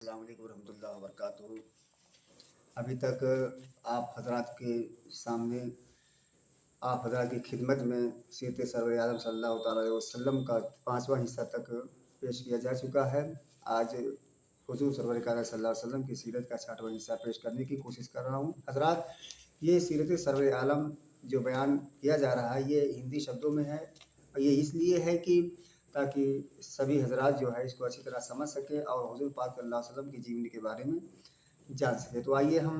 अस्सलाम वालेकुम रहमतुल्लाहि व बरकातुहू। अभी तक आप हज़रात के सामने आप हज़रात की खिदमत में सीरत सरवर आलम सल्लल्लाहु तआला अलैहि वसल्लम का 5वां हिस्सा तक पेश किया जा चुका है। आज हुज़ूर सरवर कायनात सल्लल्लाहु अलैहि वसल्लम की सीरत का 6वां हिस्सा पेश करने की कोशिश कर रहा हूँ। हज़रात, ये सीरत सरवर आलम जो बयान किया जा रहा है ये हिंदी शब्दों में है और ये इसलिए है कि ताकि सभी हज़रात जो है इसको अच्छी तरह समझ सकें और हुज़ूर पाक सल्लल्लाहु अलैहि वसल्लम की जीवनी के बारे में जान सकें। तो आइए हम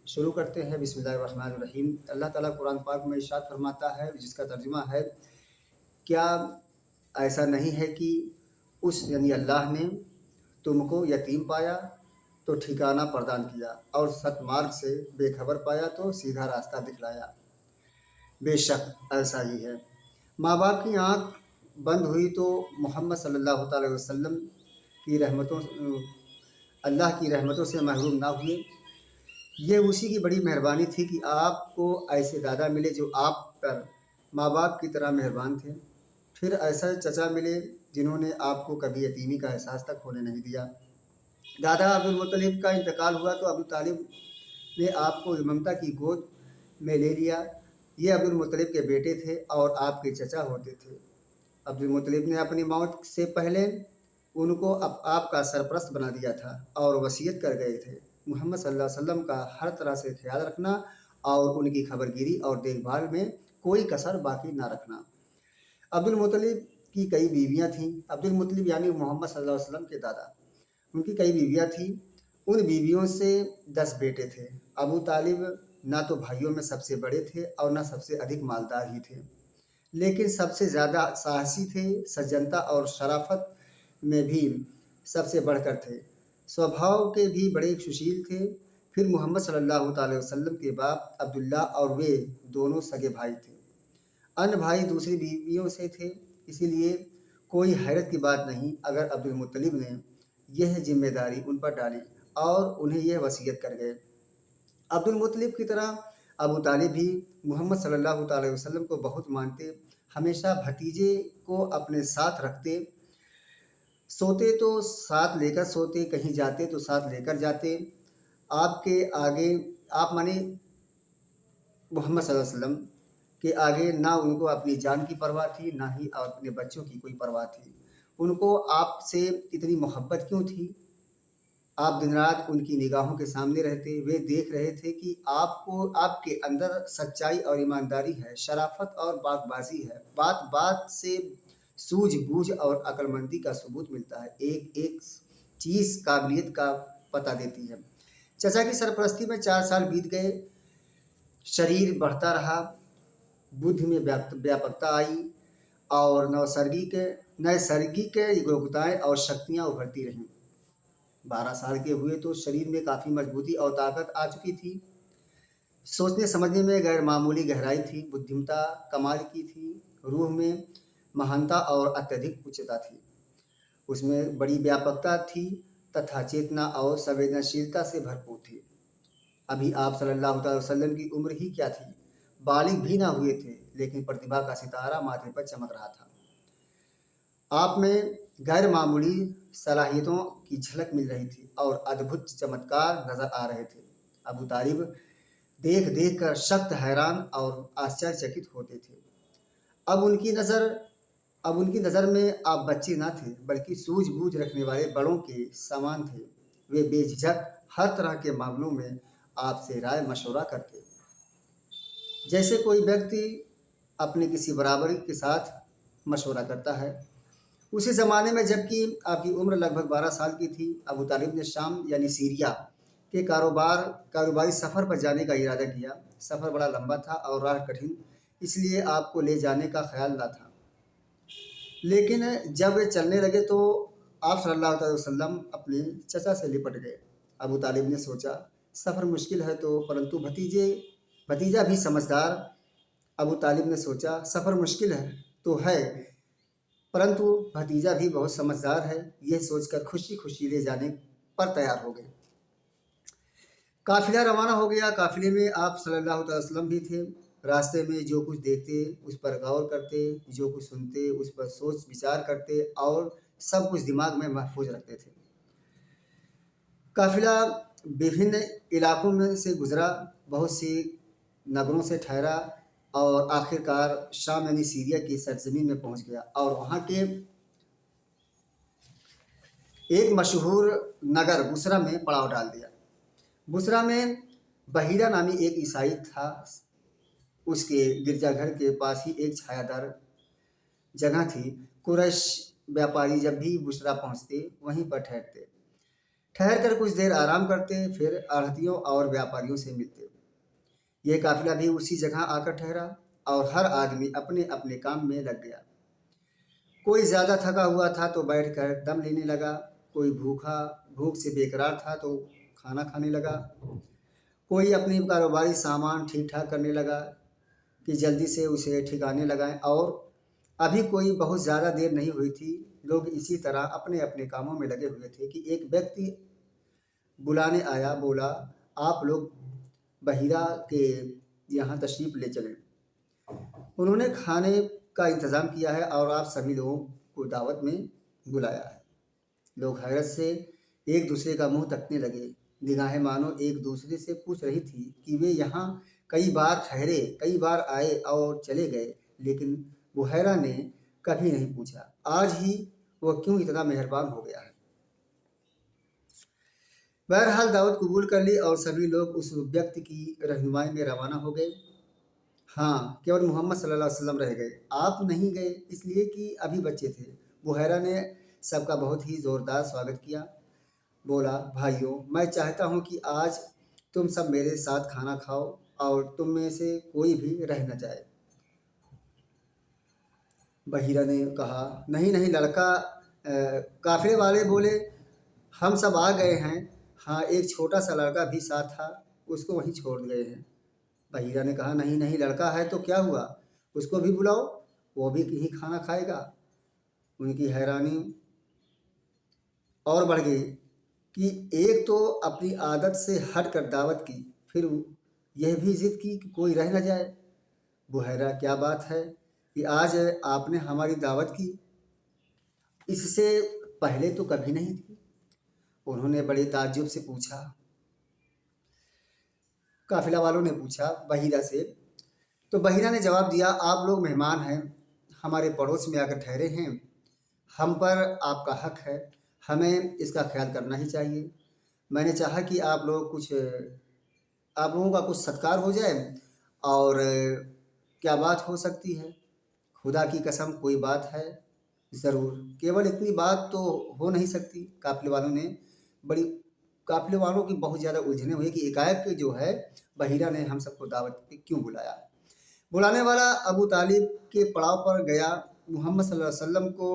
शुरू करते हैं। बिस्मिल्लाहिर्रहमानिर्रहीम। अल्लाह ताला कुरान पाक में इरशाद फरमाता है, जिसका तर्जुमा है, क्या ऐसा नहीं है कि उस यानी अल्लाह ने तुमको यतीम पाया तो ठिकाना प्रदान किया और सतमार्ग से बेखबर पाया तो सीधा रास्ता दिखलाया। बेशक ऐसा ही है। माँ बाप की आँख बंद हुई तो मोहम्मद सल्लल्लाहु अलैहि वसल्लम की रहमतों अल्लाह की रहमतों से महरूम ना हुए। ये उसी की बड़ी मेहरबानी थी कि आपको ऐसे दादा मिले जो आप पर माँ बाप की तरह मेहरबान थे। फिर ऐसे चचा मिले जिन्होंने आपको कभी यतीमी का एहसास तक होने नहीं दिया। दादा अब्दुल मुत्तलिब का इंतकाल हुआ तो अबू तालिब ने आपको ममता की गोद में ले लिया। ये अब्दुल मुत्तलिब के बेटे थे और आपके चचा होते थे। अब्दुल मुत्तलिब ने अपनी मौत से पहले उनको आपका सरपरस्त बना दिया था और वसीयत कर गए थे, मोहम्मद सल्लल्लाहु अलैहि वसल्लम का हर तरह से ख्याल रखना और उनकी खबरगिरी और देखभाल में कोई कसर बाकी ना रखना। अब्दुल मुत्तलिब की कई बीवियां थीं। अब्दुल मुत्तलिब यानी मोहम्मद सल्लल्लाहु अलैहि वसल्लम के दादा, उनकी कई बीवियां थीं। उन बीवियों से 10 बेटे थे। अबू तालिब ना तो भाइयों में सबसे बड़े थे और ना सबसे अधिक मालदार ही थे, लेकिन सबसे ज़्यादा साहसी थे। सज्जनता और शराफत में भी सबसे बढ़कर थे। स्वभाव के भी बड़े सुशील थे। फिर मोहम्मद सल्लल्लाहु अलैहि वसल्लम के बाप अब्दुल्ला और वे दोनों सगे भाई थे। अन्य भाई दूसरी बीवियों से थे, इसीलिए कोई हैरत की बात नहीं अगर अब्दुल मुत्तलिब ने यह जिम्मेदारी उन पर डाली और उन्हें यह वसीयत कर गए। अब्दुल मुत्तलिब की तरह अबू तालिब भी मोहम्मद सल्लल्लाहु अलैहि वसल्लम को बहुत मानते, हमेशा भतीजे को अपने साथ रखते, सोते तो साथ लेकर सोते, कहीं जाते तो साथ लेकर जाते। आपके आगे आप माने मोहम्मद सल्लल्लाहु अलैहि वसल्लम के आगे ना उनको अपनी जान की परवाह थी, ना ही अपने बच्चों की कोई परवाह थी। उनको आपसे इतनी मोहब्बत क्यों थी? आप दिन रात उनकी निगाहों के सामने रहते, वे देख रहे थे कि आपको आपके अंदर सच्चाई और ईमानदारी है, शराफत और बाकबाजी है। बात बात से सूझ-बूझ और अक्लमंदी का सबूत मिलता है। एक एक चीज़ काबिलियत का पता देती है। चचा की सरपरस्ती में 4 साल बीत गए। शरीर बढ़ता रहा, बुद्धि में व्यापकता आई और नैसर्गिक योग्यताएं और शक्तियां उभरती रहीं। 12 साल के हुए तो शरीर में काफ़ी मजबूती और ताकत आ चुकी थी। सोचने समझने में गैर मामूली गहराई थी। बुद्धिमत्ता कमाल की थी। रूह में महानता और अत्यधिक उच्चता थी। उसमें बड़ी व्यापकता थी तथा चेतना और संवेदनशीलता से भरपूर थी। अभी आप सल्लल्लाहु अलैहि वसल्लम की उम्र ही क्या थी, बालिग भी ना हुए थे, लेकिन प्रतिभा का सितारा माथे पर चमक रहा था। आप में गैर मामूली सलाहियतों की झलक मिल रही थी और अद्भुत चमत्कार नजर आ रहे थे। अबू तालिब देख देख कर सख्त हैरान और आश्चर्यचकित होते थे। अब उनकी नज़र में आप बच्चे ना थे, बल्कि सूझबूझ रखने वाले बड़ों के समान थे। वे बेझिझक हर तरह के मामलों में आपसे राय मशवरा करते, जैसे कोई व्यक्ति अपने किसी बराबरी के साथ मशवरा करता है। उसी ज़माने में जबकि आपकी उम्र लगभग 12 साल की थी, अबू तालिब ने शाम यानी सीरिया के कारोबारी सफ़र पर जाने का इरादा किया। सफ़र बड़ा लंबा था और राह कठिन, इसलिए आपको ले जाने का ख्याल न था। लेकिन जब वे चलने लगे तो आप सल्लल्लाहु अलैहि वसल्लम अपने चचा से लिपट गए। अबू तालिब ने सोचा, सफ़र मुश्किल है तो परंतु भतीजा भी समझदार। अबू तालिब ने सोचा, सफ़र मुश्किल है तो है, परंतु भतीजा भी बहुत समझदार है। यह सोचकर खुशी खुशी ले जाने पर तैयार हो गए। काफिला रवाना हो गया। काफिले में आप सल्लल्लाहु अलैहि वसल्लम भी थे। रास्ते में जो कुछ देखते उस पर गौर करते, जो कुछ सुनते उस पर सोच विचार करते और सब कुछ दिमाग में महफूज रखते थे। काफिला विभिन्न इलाकों में से गुजरा, बहुत सी नगरों से ठहरा और आखिरकार शाम यानी सीरिया की सरजमीन में पहुंच गया और वहाँ के एक मशहूर नगर बुसरा में पड़ाव डाल दिया। बुसरा में बहीरा नामी एक ईसाई था। उसके गिरजाघर के पास ही एक छायादार जगह थी। कुरैश व्यापारी जब भी बुसरा पहुंचते वहीं पर ठहरते, ठहर कर कुछ देर आराम करते, फिर आढ़तियों और व्यापारियों से मिलते। यह काफिला भी उसी जगह आकर ठहरा और हर आदमी अपने अपने काम में लग गया। कोई ज़्यादा थका हुआ था तो बैठकर दम लेने लगा, कोई भूख से बेकरार था तो खाना खाने लगा, कोई अपनी कारोबारी सामान ठीक ठाक करने लगा कि जल्दी से उसे ठिकाने लगाएं, और अभी कोई बहुत ज़्यादा देर नहीं हुई थी। लोग इसी तरह अपने अपने कामों में लगे हुए थे कि एक व्यक्ति बुलाने आया। बोला, आप लोग बहीरा के यहाँ तशरीफ़ ले चलें, उन्होंने खाने का इंतज़ाम किया है और आप सभी लोगों को दावत में बुलाया है। लोग हैरत से एक दूसरे का मुंह तकने लगे। निगाहें मानो एक दूसरे से पूछ रही थी कि वे यहाँ कई बार ठहरे, कई बार आए और चले गए, लेकिन बुहैरा ने कभी नहीं पूछा आज ही वह क्यों इतना मेहरबान हो गया है। बहरहाल दावत कबूल कर ली और सभी लोग उस व्यक्ति की रहनुमाई में रवाना हो गए। हाँ, केवल मोहम्मद सल्लल्लाहु अलैहि वसल्लम रह गए। आप नहीं गए इसलिए कि अभी बच्चे थे। बुहैरा ने सबका बहुत ही ज़ोरदार स्वागत किया। बोला, भाइयों, मैं चाहता हूँ कि आज तुम सब मेरे साथ खाना खाओ और तुम में से कोई भी रह न जाए। बहीरा ने कहा, नहीं नहीं लड़का। काफिले वाले बोले, हम सब आ गए हैं। हाँ, एक छोटा सा लड़का भी साथ था, उसको वहीं छोड़ गए हैं। बहीरा ने कहा, नहीं नहीं लड़का है तो क्या हुआ, उसको भी बुलाओ, वो भी कहीं खाना खाएगा। उनकी हैरानी और बढ़ गई कि एक तो अपनी आदत से हट कर दावत की, फिर यह भी जिद की कि कोई रह न जाए। बुहैरा, क्या बात है कि आज आपने हमारी दावत की, इससे पहले तो कभी नहीं थी। उन्होंने बड़े ताज्जुब से पूछा। काफिला वालों ने पूछा बहीरा से, तो बहीरा ने जवाब दिया, आप लोग मेहमान हैं, हमारे पड़ोस में आकर ठहरे हैं, हम पर आपका हक है, हमें इसका ख्याल करना ही चाहिए। मैंने चाहा कि आप लोगों का कुछ सत्कार हो जाए, और क्या बात हो सकती है, खुदा की कसम कोई बात है ज़रूर, केवल इतनी बात तो हो नहीं सकती। काफिले वालों की बहुत ज़्यादा उलझने हुई कि एकाएक जो है बहीरा ने हम सबको दावत पे क्यों बुलाया। बुलाने वाला अबू तालिब के पड़ाव पर गया, मोहम्मद सल्लल्लाहु अलैहि वसल्लम को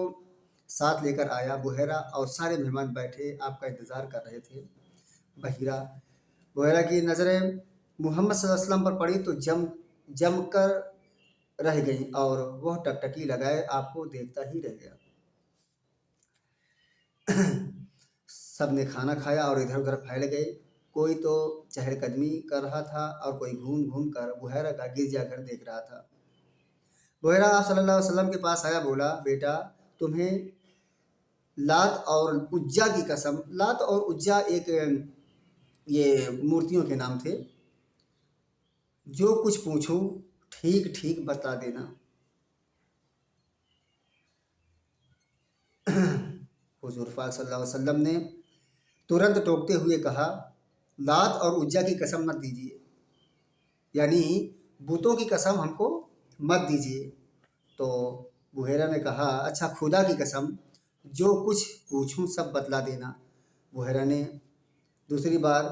साथ लेकर आया। बुहैरा और सारे मेहमान बैठे आपका इंतज़ार कर रहे थे। बुहैरा की नज़रें मोहम्मद सल्लल्लाहु अलैहि वसल्लम पर पड़ी तो जम कर रह गई और वह टकटकी लगाए आपको देखता ही रह गया। सब ने खाना खाया और इधर उधर फैल गए। कोई तो चहलकदमी कर रहा था और कोई घूम घूम कर बुहैरा का गिरजाघर देख रहा था। बुहैरा आप सल्लल्लाहु अलैहि वसल्लम के पास आया, बोला, बेटा, तुम्हें लात और उज्जा की कसम। लात और उज्जा एक ये मूर्तियों के नाम थे। जो कुछ पूछूं ठीक ठीक बता देना। हुजूर पाक सल्लल्लाहु अलैहि वसल्लम ने तुरंत टोकते हुए कहा, लात और उज्जा की कसम मत दीजिए, यानी बुतों की कसम हमको मत दीजिए। तो बुहैरा ने कहा, अच्छा खुदा की कसम, जो कुछ पूछूं सब बतला देना। बुहैरा ने दूसरी बार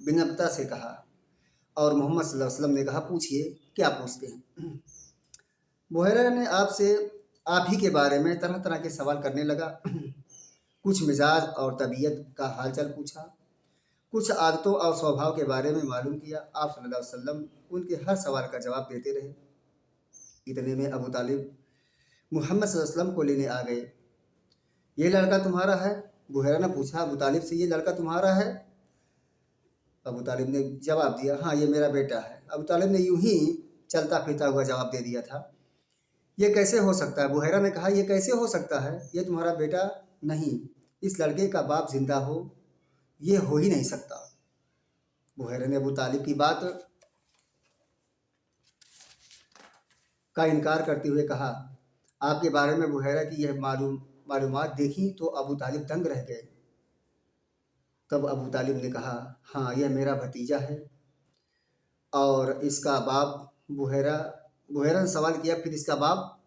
विनम्रता से कहा और मोहम्मद सल्लल्लाहु अलैहि वसल्लम ने कहा, पूछिए क्या पूछते हैं। बुहैरा ने आप ही के बारे में तरह तरह के सवाल करने लगा। कुछ मिजाज और तबीयत का हालचाल पूछा, कुछ आदतों और स्वभाव के बारे में मालूम किया। आप सल्लल्लाहु अलैहि वसल्लम उनके हर सवाल का जवाब देते रहे। इतने में अबू तालिब मोहम्मद सल्लल्लाहु अलैहि वसल्लम को लेने आ गए। ये लड़का तुम्हारा है? बुहैरा ने पूछा अबू तालिब से, ये लड़का तुम्हारा है? अबू तालिब ने जवाब दिया, हाँ ये मेरा बेटा है। अबू तालिब ने यूं ही चलता फिरता हुआ जवाब दे दिया था। ये कैसे हो सकता है? बुहैरा ने कहा, ये कैसे हो सकता है, ये तुम्हारा बेटा नहीं, इस लड़के का बाप जिंदा हो ये हो ही नहीं सकता। बुहैरा ने अबू तालिब की बात का इनकार करते हुए कहा, आपके बारे में बुहैरा की यह मालूमात देखी तो अबू तालिब दंग रह गए। तब अबू तालिब ने कहा, हाँ, यह मेरा भतीजा है और इसका बाप बुहैरा बुहैरा ने सवाल किया, फिर इसका बाप?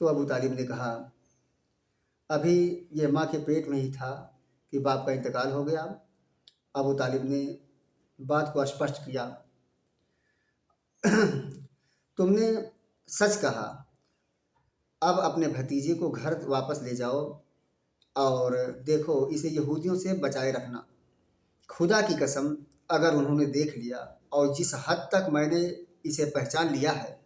तो अबू तालिब ने कहा, अभी यह माँ के पेट में ही था कि बाप का इंतकाल हो गया। अबू तालिब ने बात को स्पष्ट किया, तुमने सच कहा, अब अपने भतीजे को घर वापस ले जाओ और देखो इसे यहूदियों से बचाए रखना। खुदा की कसम, अगर उन्होंने देख लिया और जिस हद तक मैंने इसे पहचान लिया है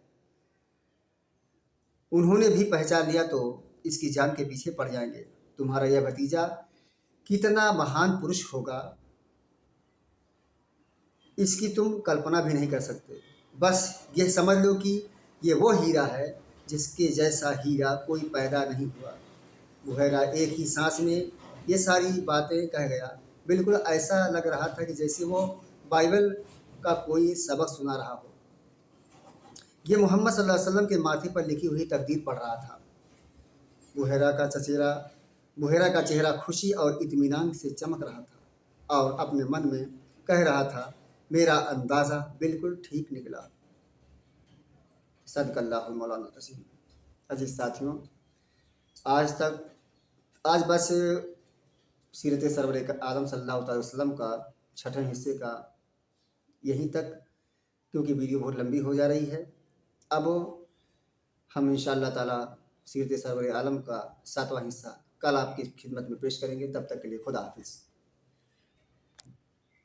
उन्होंने भी पहचान लिया तो इसकी जान के पीछे पड़ जाएंगे। तुम्हारा यह भतीजा कितना महान पुरुष होगा इसकी तुम कल्पना भी नहीं कर सकते। बस यह समझ लो कि ये वो हीरा है जिसके जैसा हीरा कोई पैदा नहीं हुआ। बुहैरा एक ही सांस में ये सारी बातें कह गया। बिल्कुल ऐसा लग रहा था कि जैसे वो बाइबल का कोई सबक सुना रहा हो। ये मोहम्मद सल्लल्लाहु अलैहि वसल्लम के माथे पर लिखी हुई तकदीर पढ़ रहा था। बुहैरा का चेहरा खुशी और इत्मीनान से चमक रहा था और अपने मन में कह रहा था, मेरा अंदाज़ा बिल्कुल ठीक निकला। सदकल्लाहुल मौलाना तसीम। अजीज साथियों, आज बस सीरत सरवर आलम सल्लल्लाहु अलैहि वसल्लम का छठे हिस्से का यहीं तक, क्योंकि वीडियो बहुत लंबी हो जा रही है। अब हम इंशाअल्लाह ताला सीरत सरवर आलम का 7वां हिस्सा कल आपकी खिदमत में पेश करेंगे। तब तक के लिए खुदा हाफिज़।